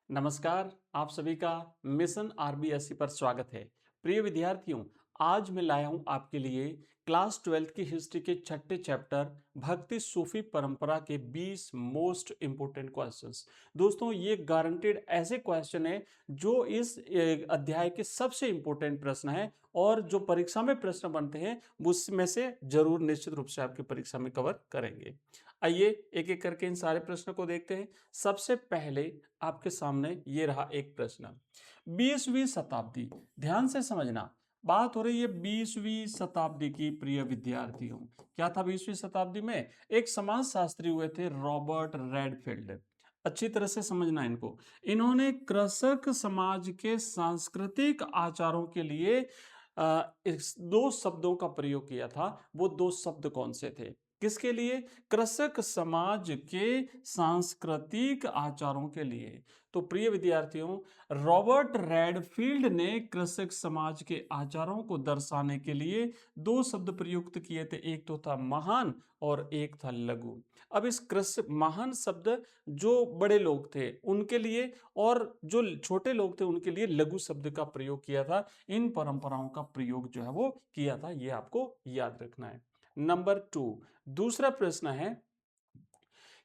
नमस्कार। आप सभी का मिशन आरबीएससी पर स्वागत है। प्रिय विद्यार्थियों, आज मैं लाया हूं आपके लिए क्लास 12th की हिस्ट्री के छठे चैप्टर भक्ति सूफी परंपरा के 20 मोस्ट इंपोर्टेंट क्वेश्चंस। दोस्तों, ये गारंटेड ऐसे क्वेश्चन है जो इस अध्याय के सबसे इंपोर्टेंट प्रश्न है और जो परीक्षा में प्रश्न बनते हैं उसमें से जरूर निश्चित रूप से आपकी परीक्षा में कवर करेंगे। आइए एक एक करके इन सारे प्रश्नों को देखते हैं। सबसे पहले आपके सामने ये रहा एक प्रश्न। 20वीं शताब्दी, ध्यान से समझना, बात हो रही है 20वीं शताब्दी की। प्रिय विद्यार्थियों, क्या था 20वीं शताब्दी में? एक समाजशास्त्री हुए थे रॉबर्ट रेडफील्ड। अच्छी तरह से समझना इनको। इन्होंने कृषक समाज के सांस्कृतिक आचारों के लिए इस दो शब्दों का प्रयोग किया था। वो दो शब्द कौन से थे? किसके लिए? कृषक समाज के सांस्कृतिक आचारों के लिए। तो प्रिय विद्यार्थियों, रॉबर्ट रेडफील्ड ने कृषक समाज के आचारों को दर्शाने के लिए दो शब्द प्रयुक्त किए थे। एक तो था महान और एक था लघु। अब इस कृषक महान शब्द जो बड़े लोग थे उनके लिए और जो छोटे लोग थे उनके लिए लघु शब्द का प्रयोग किया था। इन परंपराओं का प्रयोग जो है वो किया था, ये आपको याद रखना है। नंबर 2, दूसरा प्रश्न है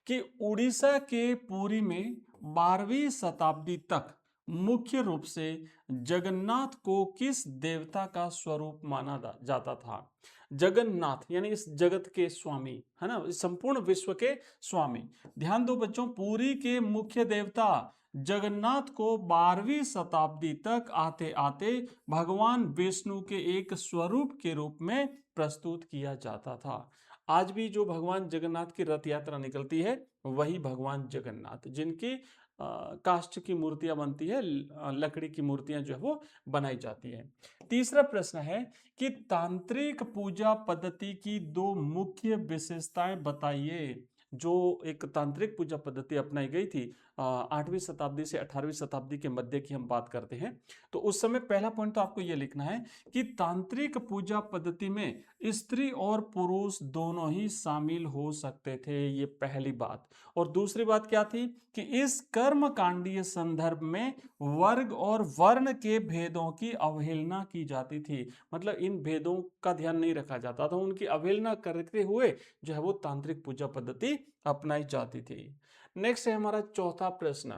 कि उड़ीसा के पुरी में 12वीं शताब्दी तक मुख्य रूप से जगन्नाथ को किस देवता का स्वरूप माना जाता था? जगन्नाथ यानी इस जगत के स्वामी, है ना, इस संपूर्ण विश्व के स्वामी। ध्यान दो बच्चों, पुरी के मुख्य देवता जगन्नाथ को 12वीं शताब्दी तक आते आते भगवान विष्णु के एक स्वरूप के रूप में प्रस्तुत किया जाता था। आज भी जो भगवान जगन्नाथ की रथ यात्रा निकलती है वही भगवान जगन्नाथ, जिनकी काष्ठ की मूर्तियां बनती है, लकड़ी की मूर्तियां जो है वो बनाई जाती है। तीसरा प्रश्न है कि तांत्रिक पूजा पद्धति की दो मुख्य विशेषताएं बताइए। जो एक तांत्रिक पूजा पद्धति अपनाई गई थी 8वीं शताब्दी से 18वीं शताब्दी के मध्य की हम बात करते हैं, तो उस समय पहला पॉइंट तो आपको यह लिखना है कि तांत्रिक पूजा पद्धति में स्त्री और पुरुष दोनों ही शामिल हो सकते थे, ये पहली बात। और दूसरी बात क्या थी कि इस कर्मकांडीय संदर्भ में वर्ग और वर्ण के भेदों की अवहेलना की जाती थी। मतलब इन भेदों का ध्यान नहीं रखा जाता था, उनकी अवहेलना करते हुए जो है वो तांत्रिक पूजा पद्धति अपनाई जाती थी। नेक्स्ट है हमारा चौथा प्रश्न।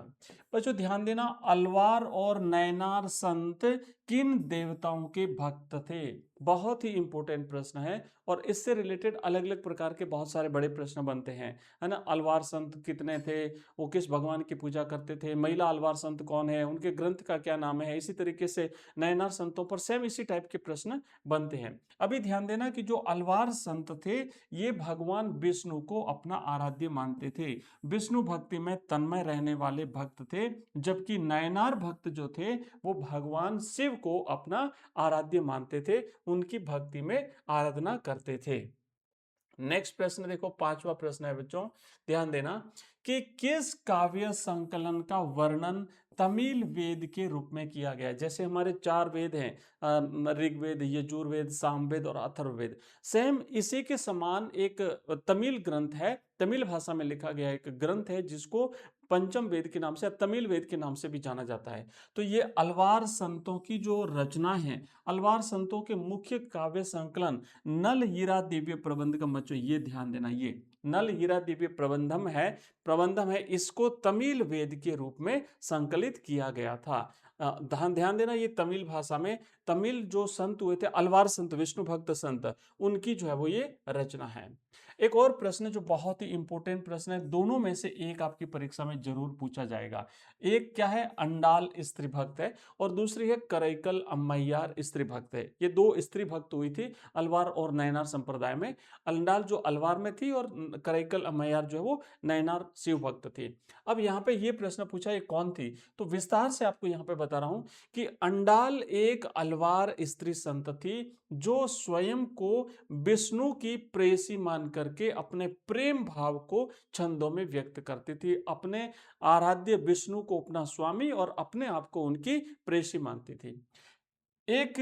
बच्चों ध्यान देना, अलवार और नैनार संत किन देवताओं के भक्त थे? बहुत ही इंपॉर्टेंट प्रश्न है और इससे रिलेटेड अलग अलग प्रकार के बहुत सारे बड़े प्रश्न बनते हैं, है ना। अलवार संत कितने थे, वो किस भगवान की पूजा करते थे, महिला अलवार संत कौन है, उनके ग्रंथ का क्या नाम है, इसी तरीके से नयनार संतों पर सेम इसी टाइप के प्रश्न बनते हैं। अभी ध्यान देना कि जो अलवार संत थे ये भगवान विष्णु को अपना आराध्य मानते थे, विष्णु भक्ति में तन्मय रहने वाले भक्त थे, जबकि नयनार भक्त जो थे वो भगवान शिव को अपना आराध्य मानते थे, उनकी भक्ति में आराधना करते थे। नेक्स्ट प्रश्न देखो, पांचवा प्रश्न है बच्चों, ध्यान देना कि किस काव्य संकलन का वर्णन तमिल वेद के रूप में किया गया है? जैसे हमारे चार वेद हैं, ऋग्वेद, यजुर्वेद, सामवेद और अथर्ववेद, सेम इसी के समान एक तमिल ग्रंथ है, तमिल भाषा में लिखा गया एक ग्रंथ है जिसको पंचम वेद के नाम से या तमिल वेद के नाम से भी जाना जाता है। तो ये अलवार संतों की जो रचना है, अलवार संतों के मुख्य काव्य संकलन नल हीरा दिव्य प्रबंधकम, बच्चों ये ध्यान देना, ये नल हीरा दिव्य प्रबंधम है, इसको तमिल वेद के रूप में संकलित किया गया था। ध्यान ध्यान देना, ये तमिल भाषा में तमिल जो संत हुए थे अलवार संत, विष्णु भक्त संत, उनकी जो है वो ये रचना है। एक और प्रश्न जो बहुत ही इंपॉर्टेंट प्रश्न है, दोनों में से एक आपकी परीक्षा में जरूर पूछा जाएगा। एक क्या है, अंडाल स्त्री भक्त है और दूसरी है करैकल अम्मैयार स्त्री भक्त है। ये दो स्त्री भक्त हुई थी अलवार और नयनार संप्रदाय में। अंडाल जो अलवार में थी और करैकल अम्मैयार जो है वो नयनार शिव भक्त थी। अब यहाँ पे ये प्रश्न पूछा ये कौन थी, तो विस्तार से आपको यहाँ पे बता रहा हूं कि अंडाल एक अलवार स्त्री संत थी जो स्वयं को विष्णु की प्रेयसी मान करके अपने प्रेम भाव को छंदों में व्यक्त करती थी, अपने आराध्य विष्णु को अपना स्वामी और अपने आप को उनकी प्रेयसी मानती थी। एक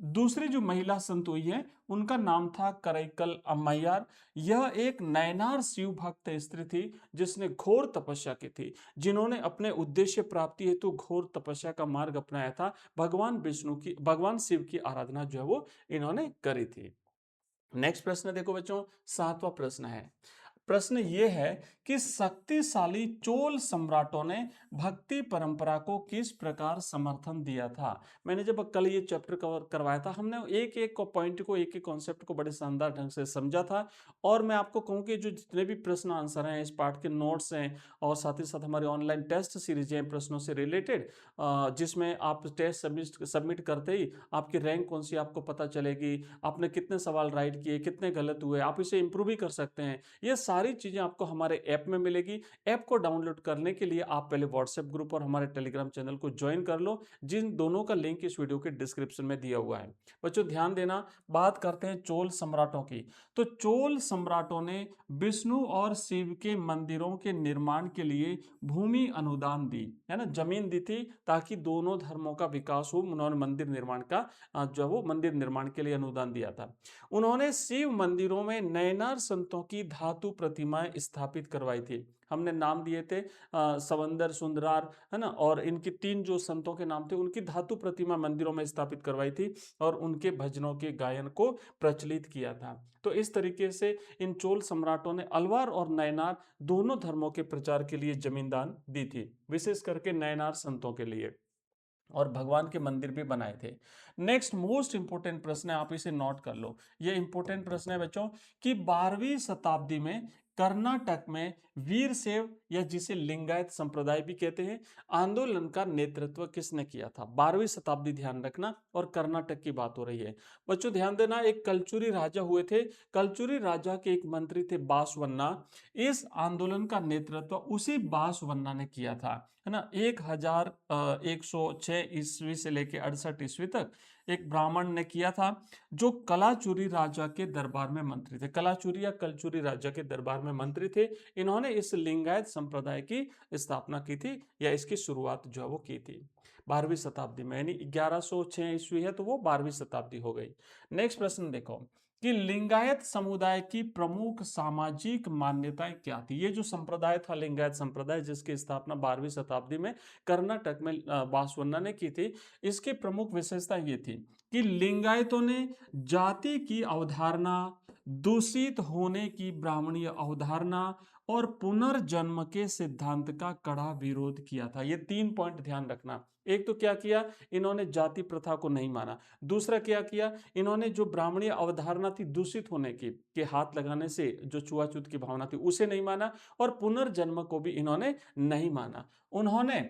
दूसरी जो महिला संत हुई है उनका नाम था करैकल अम्मैयार। यह एक नयनार शिव भक्त स्त्री थी जिसने घोर तपस्या की थी, जिन्होंने अपने उद्देश्य प्राप्ति हेतु घोर तपस्या का मार्ग अपनाया था। भगवान शिव की आराधना जो है वो इन्होंने करी थी। नेक्स्ट प्रश्न देखो बच्चों, सातवां प्रश्न है। प्रश्न ये है कि शक्तिशाली चोल सम्राटों ने भक्ति परंपरा को किस प्रकार समर्थन दिया था। मैंने जब कल ये चैप्टर कवर करवाया था, हमने एक एक पॉइंट को, एक एक कॉन्सेप्ट को बड़े शानदार ढंग से समझा था। और मैं आपको कहूं कि जो जितने भी प्रश्न आंसर हैं, इस पार्ट के नोट्स हैं और साथ ही साथ हमारे ऑनलाइन टेस्ट सीरीज हैं प्रश्नों से रिलेटेड, जिसमें आप टेस्ट सबमिट करते ही आपकी रैंक कौन सी आपको पता चलेगी, आपने कितने सवाल राइट किए, कितने गलत हुए, आप इसे इंप्रूव भी कर सकते हैं। ये सारी चीजें आपको हमारे ऐप में मिलेगी। ऐप को डाउनलोड करने के लिए आप पहले व्हाट्सएप ग्रुप और हमारे टेलीग्राम चैनल को ज्वाइन कर लो, जिन दोनों का लिंक इस वीडियो के डिस्क्रिप्शन में दिया हुआ है। बच्चों ध्यान देना, बात करते हैं चोल सम्राटों की। तो चोल सम्राटों ने विष्णु और शिव के मंदिरों के निर्माण के लिए भूमि अनुदान दी, है ना, जमीन दी थी ताकि दोनों धर्मों का विकास हो। उन्होंने मंदिर निर्माण का जो है वो मंदिर निर्माण के लिए अनुदान दिया था। उन्होंने शिव मंदिरों में नयनार संतों की धातु प्रतिमाएं स्थापित करवाई थी। हमने नाम दिए थे सवंदर सुंदरार, है ना, और इनकी तीन जो संतों के नाम थे, उनकी धातु प्रतिमा मंदिरों में स्थापित करवाई थी और उनके भजनों के गायन को प्रचलित किया था। तो इस तरीके से इन चोल सम्राटों ने अलवार और नयनार दोनों धर्मों के प्रचार के लिए जमीन दान दी थी, विशेष करके नयनार संतों के लिए, और भगवान के मंदिर भी बनाए थे। नेक्स्ट मोस्ट इंपोर्टेंट प्रश्न है, आप इसे नोट कर लो, ये इंपोर्टेंट प्रश्न है बच्चों कि 12वीं शताब्दी में कर्नाटक में वीरशैव या जिसे लिंगायत संप्रदाय भी कहते हैं, आंदोलन का नेतृत्व किसने किया था। 12वीं शताब्दी ध्यान रखना, और कर्नाटक की बात हो रही है। बच्चों ध्यान देना, एक कलचुरी राजा हुए थे। कलचुरी राजा के एक मंत्री थे बासवन्ना। इस आंदोलन का नेतृत्व उसी बासवन्ना ने किया था, है ना। 1106 ईस्वी से लेकर 68 ईस्वी तक एक ब्राह्मण ने किया था, जो कलाचुरी राजा के दरबार में मंत्री थे। कलाचुरी या कलचुरी राजा के दरबार में मंत्री थे। इन्होंने इस लिंगायत संप्रदाय की स्थापना की थी, या इसकी शुरुआत जो है वो की थी 12वीं शताब्दी में, यानी 1106 ईस्वी है तो वो 12वीं शताब्दी हो गई। नेक्स्ट प्रश्न देखो कि लिंगायत समुदाय की प्रमुख सामाजिक मान्यताएं क्या थी। ये जो संप्रदाय था लिंगायत संप्रदाय, जिसकी स्थापना 12वीं शताब्दी में कर्नाटक में बासवन्ना ने की थी, इसकी प्रमुख विशेषता ये थी कि लिंगायतों ने जाति की अवधारणा, दूषित होने की ब्राह्मणीय अवधारणा और पुनर्जन्म के सिद्धांत का कड़ा विरोध किया था। ये 3 पॉइंट ध्यान रखना। एक तो क्या किया, इन्होंने जाति प्रथा को नहीं माना। दूसरा क्या किया, इन्होंने जो ब्राह्मणीय अवधारणा थी दूषित होने की, के हाथ लगाने से जो छुआछूत की भावना थी, उसे नहीं माना, और पुनर्जन्म को भी इन्होंने नहीं माना। उन्होंने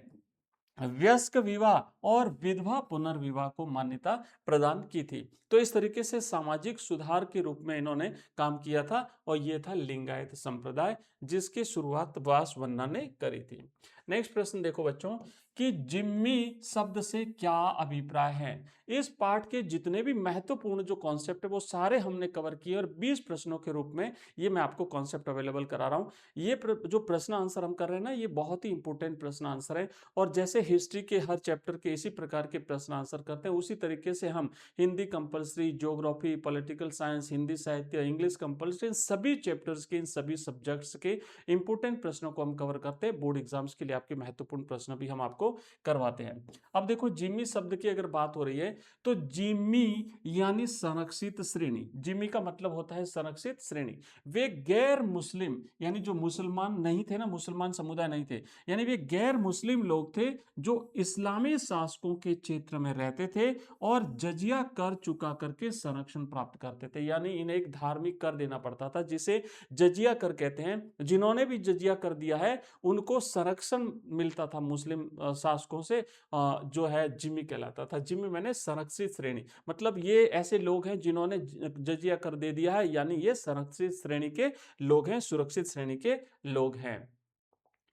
वयस्क विवाह और विधवा पुनर्विवाह को मान्यता प्रदान की थी। तो इस तरीके से सामाजिक सुधार के रूप में इन्होंने काम किया था, और यह था लिंगायत संप्रदाय, जिसकी शुरुआत बासवन्ना ने करी थी। नेक्स्ट प्रश्न देखो बच्चों कि जिम्मी शब्द से क्या अभिप्राय है। इस पाठ के जितने भी महत्वपूर्ण जो कॉन्सेप्ट है वो सारे हमने कवर किए, और 20 प्रश्नों के रूप में ये मैं आपको कॉन्सेप्ट अवेलेबल करा रहा हूं। ये जो प्रश्न आंसर हम कर रहे हैं ना, ये बहुत ही इंपॉर्टेंट प्रश्न आंसर है। और जैसे हिस्ट्री के हर चैप्टर के इसी प्रकार के प्रश्न आंसर करते हैं, उसी तरीके से हम Hindi compulsory, geography, political science, Hindi साहित्य, इंग्लिश कंपलसरी, इन सभी चैप्टर्स के, इन सभी सब्जेक्ट्स के इंपॉर्टेंट प्रश्नों को हम कवर करते हैं। बोर्ड एग्जाम्स के लिए आपके महत्वपूर्ण प्रश्न भी हम आपको करवाते हैं। अब देखो जिम्मी शब्द की अगर बात हो रही है, तो जिम्मी यानी संरक्षित श्रेणी। जिम्मी का मतलब होता है संरक्षित श्रेणी। वे गैर मुस्लिम, यानी जो मुसलमान नहीं थे ना, मुसलमान समुदाय नहीं थे, यानी वे गैर मुस्लिम लोग थे जो इस्लामी शासकों के क्षेत्र में रहते थे और जजिया कर चुका करके संरक्षण प्राप्त करते थे। यानी इन्हें एक धार्मिक कर देना पड़ता था, जिसे जजिया कर कहते हैं। जिन्होंने भी जजिया कर दिया है उनको संरक्षण मिलता था मुस्लिम शासकों से, जो है जिम्मी कहलाता था। जिम्मी मैंने संरक्षित श्रेणी, मतलब ये ऐसे लोग हैं जिन्होंने जजिया कर दे दिया है, यानी ये संरक्षित श्रेणी के लोग हैं, सुरक्षित श्रेणी के लोग हैं।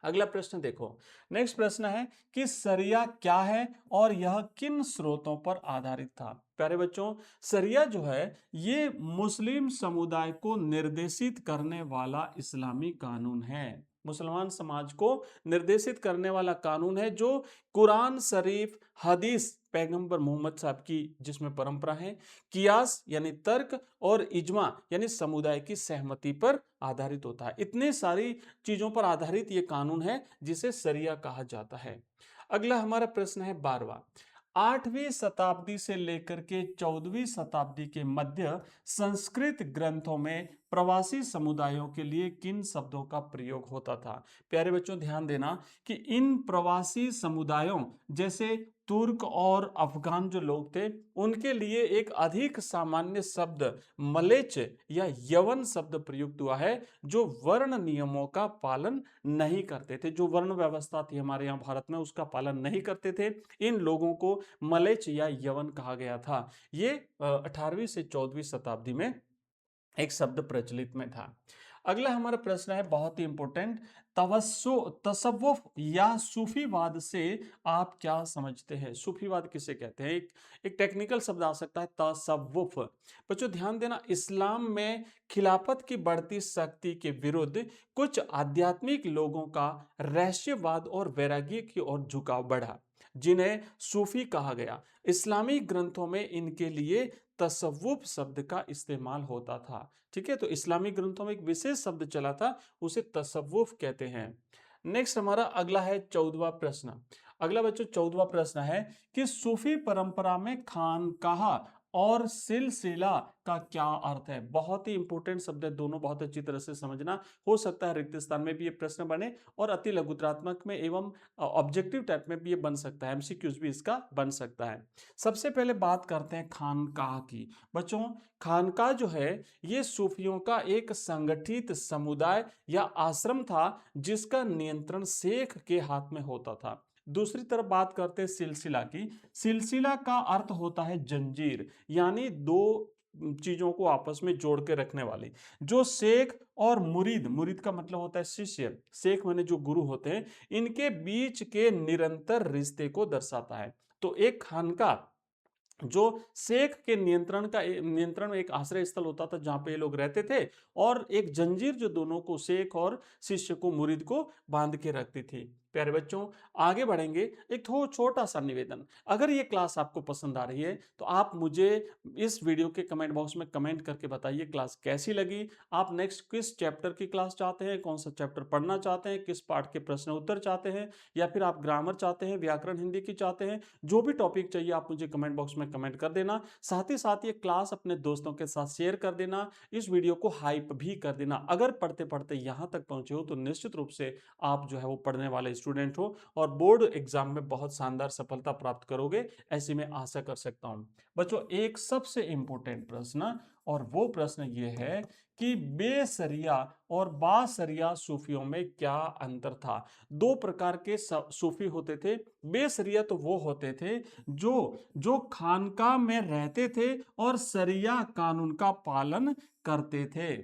अगला प्रश्न देखो, नेक्स्ट प्रश्न है कि शरिया क्या है और यह किन स्रोतों पर आधारित था। प्यारे बच्चों, शरिया जो है ये मुस्लिम समुदाय को निर्देशित करने वाला इस्लामी कानून है। मुसलमान समाज को निर्देशित करने वाला कानून है, जो कुरान शरीफ, हदीस, पैगंबर मोहम्मद साहब की जिसमें परंपरा है, कियास यानी तर्क, और इजमा यानी समुदाय की सहमति पर आधारित होता है। इतनी सारी चीजों पर आधारित ये कानून है जिसे शरिया कहा जाता है। अगला हमारा प्रश्न है 12वां। 8वीं शताब्दी से लेकर के 14वीं शताब्दी के मध्य संस्कृत ग्रंथों में प्रवासी समुदायों के लिए किन शब्दों का प्रयोग होता था? प्यारे बच्चों ध्यान देना कि इन प्रवासी समुदायों जैसे तुर्क और अफगान जो लोग थे, उनके लिए एक अधिक सामान्य शब्द मलेच या यवन शब्द प्रयुक्त हुआ है, जो वर्ण नियमों का पालन नहीं करते थे। जो वर्ण व्यवस्था थी हमारे यहाँ भारत में, उसका पालन नहीं करते थे, इन लोगों को मलेच या यवन कहा गया था। ये 18वीं से 14वीं शताब्दी में एक शब्द प्रचलित में था। अगला हमारा प्रश्न है बहुत ही इंपॉर्टेंट, तसव्वुफ या सूफीवाद से आप क्या समझते हैं? सूफीवाद किसे कहते हैं? एक टेक्निकल शब्द आ सकता है तसव्वुफ। बच्चों ध्यान देना, इस्लाम में खिलाफत की बढ़ती शक्ति के विरुद्ध कुछ आध्यात्मिक लोगों का रहस्यवाद और वैराग्य की ओर झुकाव बढ़ा, जिन्हें सूफी कहा गया। इस्लामी ग्रंथों में इनके लिए तसव्वुफ शब्द का इस्तेमाल होता था। ठीक है, तो इस्लामी ग्रंथों में एक विशेष शब्द चला था, उसे तसव्वुफ कहते हैं। नेक्स्ट हमारा अगला है 14वां प्रश्न। अगला बच्चों 14वां प्रश्न है कि सूफी परंपरा में खानकाह और सिलसिला का क्या अर्थ है? बहुत ही इंपॉर्टेंट शब्द है, दोनों बहुत अच्छी तरह से समझना। हो सकता है रिक्त स्थान में भी ये प्रश्न बने और अति लघुत्रात्मक में एवं ऑब्जेक्टिव टाइप में भी ये बन सकता है, एमसीक्यूज भी इसका बन सकता है। सबसे पहले बात करते हैं खानकाह की। बच्चों खानकाह जो है ये सूफियों का एक संगठित समुदाय या आश्रम था, जिसका नियंत्रण शेख के हाथ में होता था। दूसरी तरफ बात करते हैं सिलसिला की। सिलसिला का अर्थ होता है जंजीर, यानी दो चीजों को आपस में जोड़ के रखने वाली। जो शेख और मुरीद, मुरीद का मतलब होता है शिष्य, शेख माने जो गुरु होते हैं, इनके बीच के निरंतर रिश्ते को दर्शाता है। तो एक खानका जो शेख के नियंत्रण में एक आश्रय स्थल होता था, जहां पे ये लोग रहते थे, और एक जंजीर जो दोनों को, शेख और शिष्य को, मुरीद को बांध के रखती थी। प्यारे बच्चों आगे बढ़ेंगे, एक छोटा सा निवेदन, अगर ये क्लास आपको पसंद आ रही है तो आप मुझे इस वीडियो के कमेंट बॉक्स में कमेंट करके बताइए क्लास कैसी लगी। आप नेक्स्ट किस चैप्टर की क्लास चाहते हैं, कौन सा चैप्टर पढ़ना चाहते हैं, किस पार्ट के प्रश्न उत्तर चाहते हैं, या फिर आप ग्रामर चाहते हैं, व्याकरण हिंदी की चाहते हैं। जो भी टॉपिक चाहिए आप मुझे कमेंट बॉक्स में कमेंट कर देना। साथ ही साथ ये क्लास अपने दोस्तों के साथ शेयर कर देना, इस वीडियो को हाइप भी कर देना। अगर पढ़ते पढ़ते यहाँ तक पहुंचे हो तो निश्चित रूप से आप जो है वो पढ़ने वाले स्टूडेंट हो और बोर्ड एग्जाम में बहुत शानदार सफलता प्राप्त करोगे, ऐसी मैं आशा कर सकता हूं। बच्चों एक सबसे इंपॉर्टेंट प्रश्न, और वो प्रश्न ये है कि बेसरिया और बासरिया सूफियों में क्या अंतर था? दो प्रकार के सूफी होते थे। बेसरिया तो वो होते थे जो जो खानका में रहते थे और सरिया कानून का पालन करते थे।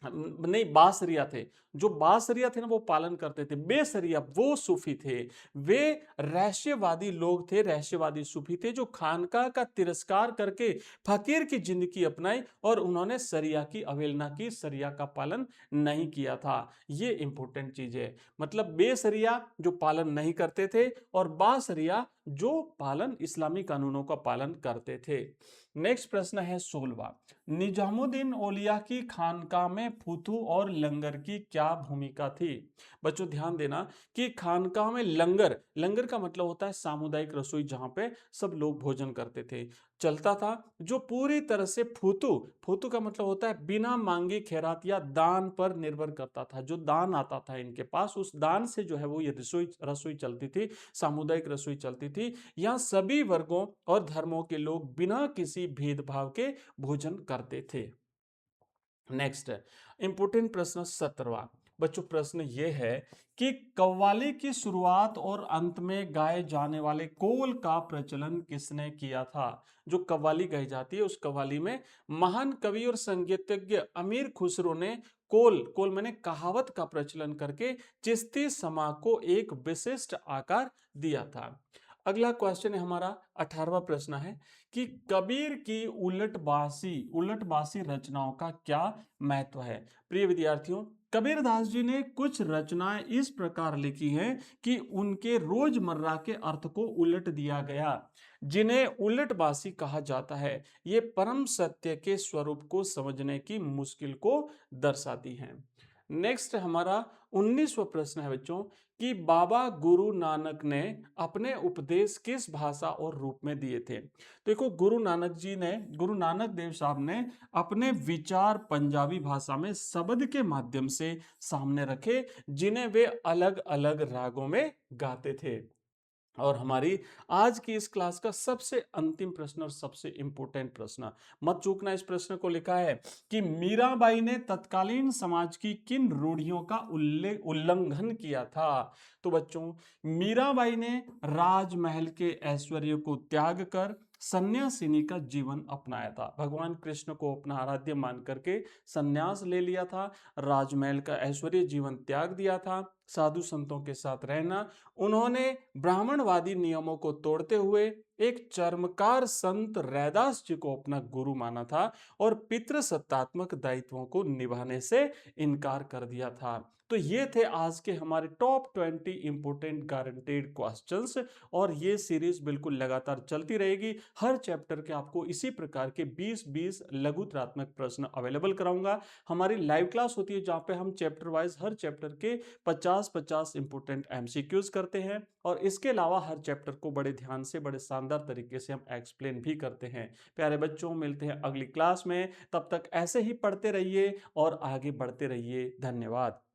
नहीं, बासरिया थे, जो बासरिया थे ना वो पालन करते थे। बेसरिया वो सूफी थे, वे रहस्यवादी लोग थे, रहस्यवादी सूफी थे, जो खानका का तिरस्कार करके फकीर की जिंदगी अपनाई और उन्होंने सरिया की अवहेलना की, सरिया का पालन नहीं किया था। ये इंपॉर्टेंट चीज है, मतलब बेसरिया जो पालन नहीं करते थे और बासरिया जो पालन, इस्लामी कानूनों का पालन करते थे। नेक्स्ट प्रश्न है 16वां। निजामुद्दीन औलिया की खानका में फुतू और लंगर की क्या भूमिका थी? बच्चों ध्यान देना कि खानका में लंगर, लंगर का मतलब होता है सामुदायिक रसोई, जहां पे सब लोग भोजन करते थे, चलता था, जो पूरी तरह से फुतू, फुतू का मतलब होता है बिना मांगे खैरात या दान पर निर्भर करता था। जो दान आता था इनके पास, उस दान से जो है वो ये रसोई चलती थी, सामुदायिक रसोई चलती थी। यहाँ सभी वर्गों और धर्मों के लोग बिना किसी भेदभाव के भोजन करते थे। नेक्स्ट इंपोर्टेंट प्रश्न 17वां। बच्चों प्रश्न ये है कि कव्वाली की शुरुआत और अंत में गाए जाने वाले कोल का प्रचलन किसने किया था? जो कव्वाली गाई जाती है उस कव्वाली में महान कवि और संगीतज्ञ अमीर खुसरो ने कोल मैंने कहावत का प्रचलन करके चिश्ती समा को एक विशिष्ट आकार दिया था। अगला क्वेश्चन है हमारा 18वां प्रश्न है कि कबीर की उलटबासी रचनाओं का क्या महत्व है। प्रिय विद्यार्थियों, कबीरदास जी ने कुछ रचनाएं इस प्रकार लिखी हैं कि उनके रोजमर्रा के अर्थ को उलट दिया गया, जिन्हें उलटबासी कहा जाता है। ये परम सत्य के स्वरूप को समझने की मुश्किल को दर्शाती हैं। नेक्स्ट हमारा 19वां प्रश्न है बच्चों कि बाबा गुरु नानक ने अपने उपदेश किस भाषा और रूप में दिए थे। देखो, गुरु नानक देव साहब ने अपने विचार पंजाबी भाषा में शब्द के माध्यम से सामने रखे, जिन्हें वे अलग अलग रागों में गाते थे। और हमारी आज की इस क्लास का सबसे अंतिम प्रश्न और सबसे इंपॉर्टेंट प्रश्न, मत चूकना, इस प्रश्न को लिखा है कि मीराबाई ने तत्कालीन समाज की किन रूढ़ियों का उल्लंघन किया था। तो बच्चों, मीराबाई ने राजमहल के ऐश्वर्य को त्याग कर सन्यासिनी का जीवन अपनाया था। भगवान कृष्ण को अपना आराध्य मान करके सन्यास ले लिया था, राजमहल का ऐश्वर्य जीवन त्याग दिया था, साधु संतों के साथ रहना। उन्होंने ब्राह्मणवादी नियमों को तोड़ते हुए एक चर्मकार संत रैदास जी को अपना गुरु माना था और पितृसत्तात्मक दायित्वों को निभाने से इनकार कर दिया था। तो ये थे आज के हमारे टॉप 20 इंपोर्टेंट गारंटेड क्वेश्चंस, और ये सीरीज बिल्कुल लगातार चलती रहेगी। हर चैप्टर के आपको इसी प्रकार के 20-20 लघुत्रात्मक प्रश्न अवेलेबल कराऊंगा। हमारी लाइव क्लास होती है जहां पे हम चैप्टर वाइज हर चैप्टर के 50-50 इंपोर्टेंट एमसीक्यूज करते हैं, और इसके अलावा हर चैप्टर को बड़े ध्यान से, बड़े शानदार तरीके से हम एक्सप्लेन भी करते हैं। प्यारे बच्चों, मिलते हैं अगली क्लास में, तब तक ऐसे ही पढ़ते रहिए और आगे बढ़ते रहिए। धन्यवाद।